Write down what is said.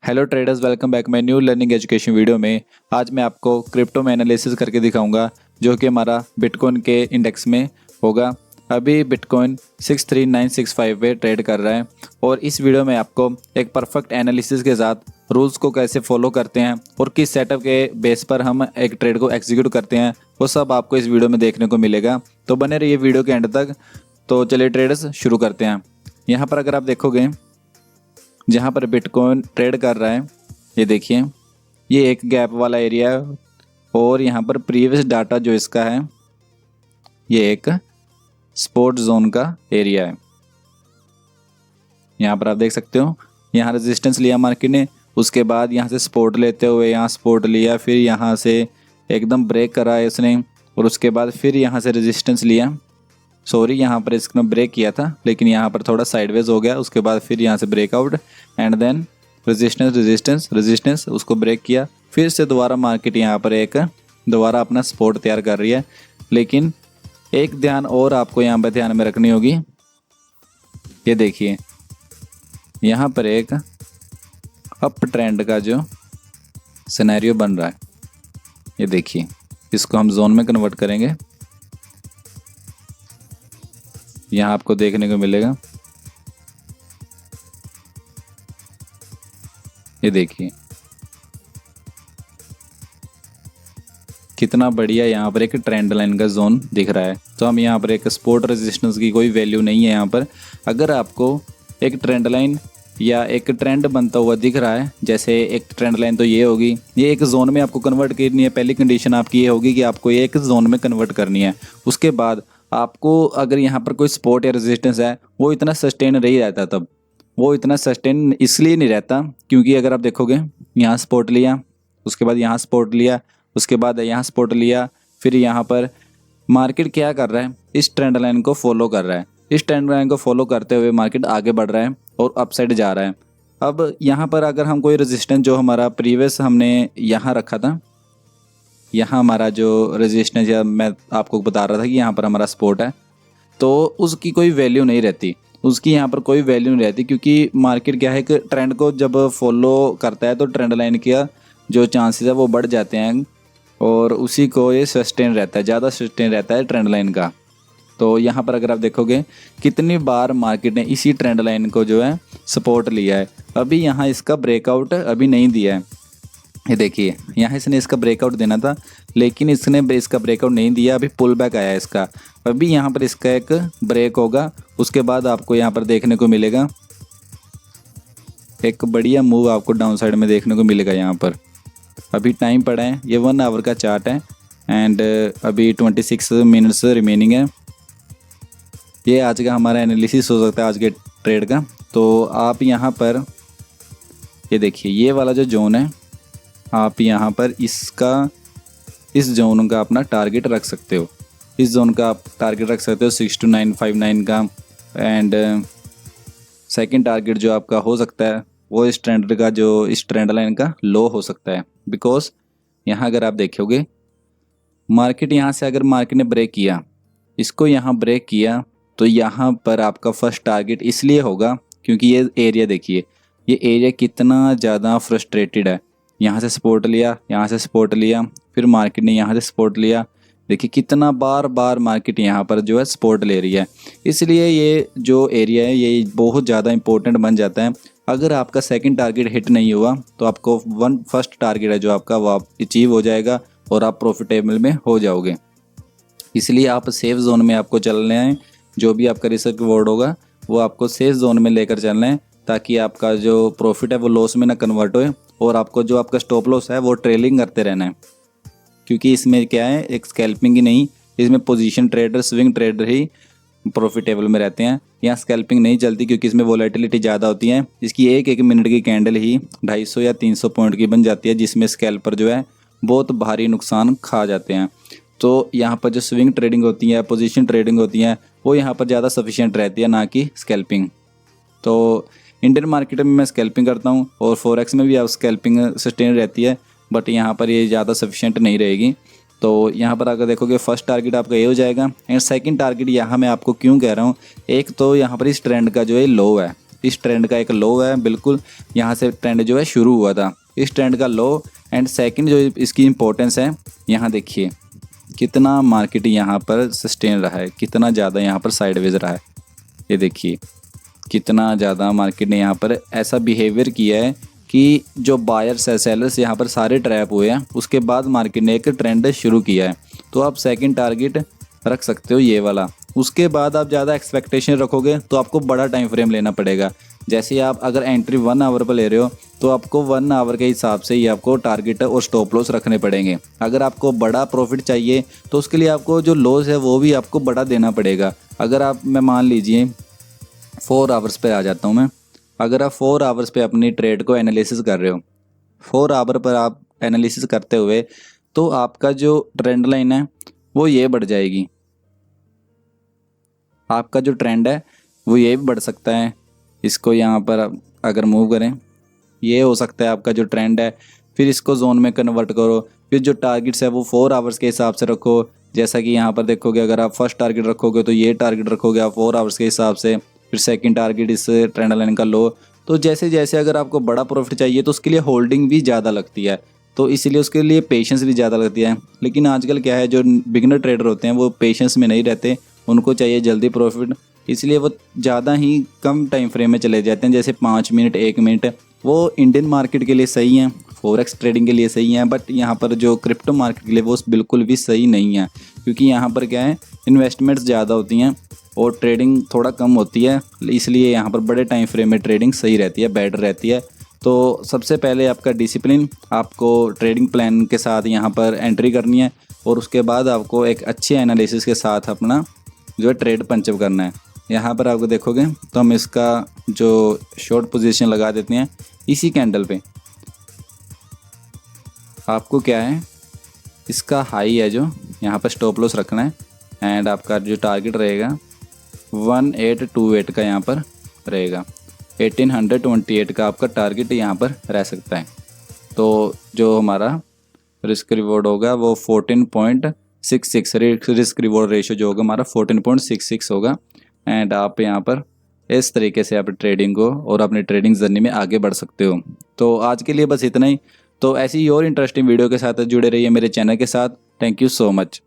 Hello traders, welcome back my new learning education video में। आज मैं आपको क्रिप्टो में एनालिसिस करके दिखाऊंगा जो कि हमारा बिटकॉइन के इंडेक्स में होगा। अभी बिटकॉइन 63965 पे ट्रेड कर रहा है और इस वीडियो में आपको एक परफेक्ट एनालिसिस के साथ रूल्स को कैसे फॉलो करते हैं और किस सेटअप के बेस पर हम एक ट्रेड को एग्जीक्यूट करते हैं वो सब आपको इस वीडियो में देखने को मिलेगा। तो बने रहिए वीडियो के एंड तक। तो चलिए ट्रेडर्स शुरू करते हैं। यहाँ पर अगर आप देखोगे जहाँ पर बिटकॉइन ट्रेड कर रहा है, ये देखिए ये एक गैप वाला एरिया है और यहाँ पर प्रीवियस डाटा जो इसका है ये एक सपोर्ट जोन का एरिया है। यहाँ पर आप देख सकते हो, यहाँ रेजिस्टेंस लिया मार्केट ने, उसके बाद यहाँ से सपोर्ट लेते हुए यहाँ सपोर्ट लिया, फिर यहाँ से एकदम ब्रेक करा है इसने और उसके बाद फिर यहाँ से रेजिस्टेंस लिया। यहाँ पर इसने ब्रेक किया था लेकिन यहाँ पर थोड़ा साइडवेज हो गया, उसके बाद फिर यहाँ से ब्रेकआउट एंड देन रेजिस्टेंस उसको ब्रेक किया, फिर से दोबारा मार्केट यहाँ पर एक दोबारा अपना सपोर्ट तैयार कर रही है। लेकिन एक ध्यान और आपको यहाँ पर ध्यान में रखनी होगी, ये देखिए यहाँ पर एक अप ट्रेंड का जो सिनेरियो बन रहा है, ये देखिए इसको हम जोन में कन्वर्ट करेंगे। यहाँ आपको देखने को मिलेगा, ये देखिए कितना बढ़िया यहाँ पर एक ट्रेंड लाइन का जोन दिख रहा है। तो हम यहाँ पर एक सपोर्ट रेजिस्टेंस की कोई वैल्यू नहीं है यहाँ पर। अगर आपको एक ट्रेंड लाइन या एक ट्रेंड बनता हुआ दिख रहा है, जैसे एक ट्रेंड लाइन तो ये होगी, ये एक जोन में आपको कन्वर्ट करनी है। पहली कंडीशन आपकी ये होगी कि आपको ये एक जोन में कन्वर्ट करनी है। उसके बाद आपको अगर यहाँ पर कोई सपोर्ट या रेजिस्टेंस है वो इतना सस्टेन नहीं रहता, तब वो इतना सस्टेन इसलिए नहीं रहता क्योंकि अगर आप देखोगे यहाँ सपोर्ट लिया, उसके बाद यहाँ सपोर्ट लिया, उसके बाद यहाँ सपोर्ट लिया, फिर यहाँ पर मार्केट क्या कर रहा है, इस ट्रेंड लाइन को फॉलो कर रहा है। इस ट्रेंड लाइन को फॉलो करते हुए मार्केट आगे बढ़ रहा है और अपसाइड जा रहा है। अब यहाँ पर अगर हम कोई रेजिस्टेंस जो हमारा प्रीवियस हमने यहाँ रखा था, यहाँ हमारा जो रेजिस्टेंस या मैं आपको बता रहा था कि यहाँ पर हमारा सपोर्ट है, तो उसकी कोई वैल्यू नहीं रहती, उसकी यहाँ पर कोई वैल्यू नहीं रहती क्योंकि मार्केट क्या है कि ट्रेंड को जब फॉलो करता है तो ट्रेंड लाइन का जो चांसेस है वो बढ़ जाते हैं और उसी को ये सस्टेन रहता है, ज़्यादा सस्टेन रहता है ट्रेंड लाइन का। तो यहाँ पर अगर आप देखोगे कितनी बार मार्केट ने इसी ट्रेंड लाइन को जो है सपोर्ट लिया है। अभी यहाँ इसका ब्रेकआउट अभी नहीं दिया है, ये देखिए यहाँ इसने इसका ब्रेकआउट देना था लेकिन इसने इसका ब्रेकआउट नहीं दिया, अभी पुल बैक आया इसका। अभी यहाँ पर इसका एक ब्रेक होगा, उसके बाद आपको यहाँ पर देखने को मिलेगा एक बढ़िया मूव आपको डाउन साइड में देखने को मिलेगा। यहाँ पर अभी टाइम पड़ा है, ये 1 आवर का चार्ट है एंड अभी 26 मिनट्स रिमेनिंग है। ये आज का हमारा एनालिसिस हो सकता है आज के ट्रेड का। तो आप यहाँ पर ये देखिए ये वाला जो जोन है, आप यहाँ पर इस जोन का अपना टारगेट रख सकते हो, इस जोन का आप टारगेट रख सकते हो 62959 का। एंड सेकंड टारगेट जो आपका हो सकता है वो इस ट्रेंड लाइन का लो हो सकता है। बिकॉज यहाँ अगर आप देखोगे मार्केट यहाँ से अगर मार्केट ने ब्रेक किया, इसको यहाँ ब्रेक किया, तो यहाँ पर आपका फर्स्ट टारगेट इसलिए होगा क्योंकि ये एरिया देखिए, ये एरिया कितना ज़्यादा फ्रस्ट्रेटेड है। यहाँ से सपोर्ट लिया, यहाँ से सपोर्ट लिया, फिर मार्केट ने यहाँ से सपोर्ट लिया, देखिए कितना बार बार मार्केट यहाँ पर जो है सपोर्ट ले रही है। इसलिए ये जो एरिया है ये बहुत ज़्यादा इंपॉर्टेंट बन जाता है। अगर आपका सेकंड टारगेट हिट नहीं हुआ तो आपको फर्स्ट टारगेट है जो आपका वो अचीव हो जाएगा और आप प्रॉफिटेबल में हो जाओगे। इसलिए आप सेफ जोन में आपको चलना है, जो भी आपका रिस्क रिवॉर्ड होगा वो आपको सेफ जोन में लेकर चलना है ताकि आपका जो प्रॉफिट है वो लॉस में ना कन्वर्ट होए और आपको जो आपका स्टॉप लॉस है वो ट्रेलिंग करते रहना है। क्योंकि इसमें क्या है, एक स्कैल्पिंग ही नहीं, इसमें पोजीशन ट्रेडर स्विंग ट्रेडर ही प्रॉफिटेबल में रहते हैं। यहाँ स्कैल्पिंग नहीं चलती क्योंकि इसमें वोलेटिलिटी ज़्यादा होती है। इसकी एक मिनट की कैंडल ही 250 या 300 पॉइंट की बन जाती है जिसमें स्कैल्पर जो है बहुत भारी नुकसान खा जाते हैं। तो यहाँ पर जो स्विंग ट्रेडिंग होती है, पोजीशन ट्रेडिंग होती है, वो यहाँ पर ज़्यादा सफिशिएंट रहती है, ना कि स्कैल्पिंग। तो इंडियन मार्केट में मैं स्कैल्पिंग करता हूँ और फॉरेक्स में भी आप स्कैल्पिंग सस्टेन रहती है, बट यहाँ पर ये ज़्यादा सफिशिएंट नहीं रहेगी। तो यहाँ पर अगर देखोगे फर्स्ट टारगेट आपका ये हो जाएगा। एंड सेकंड टारगेट यहाँ मैं आपको क्यों कह रहा हूँ, एक तो यहाँ पर इस ट्रेंड का जो है लो है, इस ट्रेंड का एक लो है, बिल्कुल यहाँ से ट्रेंड जो है शुरू हुआ था, इस ट्रेंड का लो। एंड सेकंड जो इसकी इम्पोर्टेंस है, यहाँ देखिए कितना मार्केट यहाँ पर सस्टेन रहा है, कितना ज़्यादा यहाँ पर साइडवेज रहा है। ये देखिए कितना ज़्यादा मार्केट ने यहाँ पर ऐसा बिहेवियर किया है कि जो बायर्स है, सेलर्स यहाँ पर सारे ट्रैप हुए हैं। उसके बाद मार्केट ने एक ट्रेंड शुरू किया है, तो आप सेकंड टारगेट रख सकते हो ये वाला। उसके बाद आप ज़्यादा एक्सपेक्टेशन रखोगे तो आपको बड़ा टाइम फ्रेम लेना पड़ेगा। जैसे आप अगर एंट्री 1 आवर पर ले रहे हो तो आपको 1 आवर के हिसाब से ही आपको टारगेट और स्टॉप लॉस रखने पड़ेंगे। अगर आपको बड़ा प्रॉफिट चाहिए तो उसके लिए आपको जो लॉस है वो भी आपको बड़ा देना पड़ेगा। अगर आप, मैं मान लीजिए 4 आवर्स पे आ जाता हूँ मैं, अगर आप 4 आवर्स पे अपनी ट्रेड को एनालिसिस कर रहे हो, 4 आवर पर आप एनालिसिस करते हुए तो आपका जो ट्रेंड लाइन है वो ये बढ़ जाएगी, आपका जो ट्रेंड है वो ये भी बढ़ सकता है। इसको यहाँ पर अगर मूव करें, ये हो सकता है आपका जो ट्रेंड है। फिर इसको जोन में कन्वर्ट करो, फिर जो टारगेट्स है वो 4 आवर्स के हिसाब से रखो। जैसा कि यहाँ पर देखोगे, अगर आप फर्स्ट टारगेट रखोगे तो ये टारगेट रखोगे आप 4 आवर्स के हिसाब से, फिर सेकंड टारगेट इस ट्रेंड लाइन का लो। तो जैसे जैसे अगर आपको बड़ा प्रॉफिट चाहिए तो उसके लिए होल्डिंग भी ज़्यादा लगती है, तो इसीलिए उसके लिए पेशेंस भी ज़्यादा लगती है। लेकिन आजकल क्या है, जो बिगिनर ट्रेडर होते हैं वो पेशेंस में नहीं रहते, उनको चाहिए जल्दी प्रॉफिट, इसलिए वो ज़्यादा ही कम टाइम फ्रेम में चले जाते हैं, जैसे 5 मिनट 1 मिनट। वो इंडियन मार्केट के लिए सही हैं, फॉरेक्स ट्रेडिंग के लिए सही हैं, बट यहाँ पर जो क्रिप्टो मार्केट के लिए वो बिल्कुल भी सही नहीं है, क्योंकि यहाँ पर क्या है, इन्वेस्टमेंट्स ज़्यादा होती हैं और ट्रेडिंग थोड़ा कम होती है। इसलिए यहाँ पर बड़े टाइम फ्रेम में ट्रेडिंग सही रहती है, बेटर रहती है। तो सबसे पहले आपका डिसिप्लिन, आपको ट्रेडिंग प्लान के साथ यहाँ पर एंट्री करनी है, और उसके बाद आपको एक अच्छे एनालिसिस के साथ अपना जो है ट्रेड पंचअप करना है। यहाँ पर आपको देखोगे तो हम इसका जो शॉर्ट पोजीशन लगा देते हैं इसी कैंडल पे। आपको क्या है, इसका हाई है जो यहाँ पर स्टॉप लॉस रखना है, एंड आपका जो टारगेट रहेगा 1828 का यहाँ पर रहेगा, 1828 का आपका टारगेट यहाँ पर रह सकता है। तो जो हमारा रिस्क रिवॉर्ड होगा वो 14.66, रिस्क रिवॉर्ड रेशो जो होगा हमारा 14.66 होगा। एंड आप यहाँ पर इस तरीके से आप ट्रेडिंग को और अपनी ट्रेडिंग जर्नी में आगे बढ़ सकते हो। तो आज के लिए बस इतना ही। तो ऐसी ही और इंटरेस्टिंग वीडियो के साथ जुड़े रहिए मेरे चैनल के साथ। Thank you so much.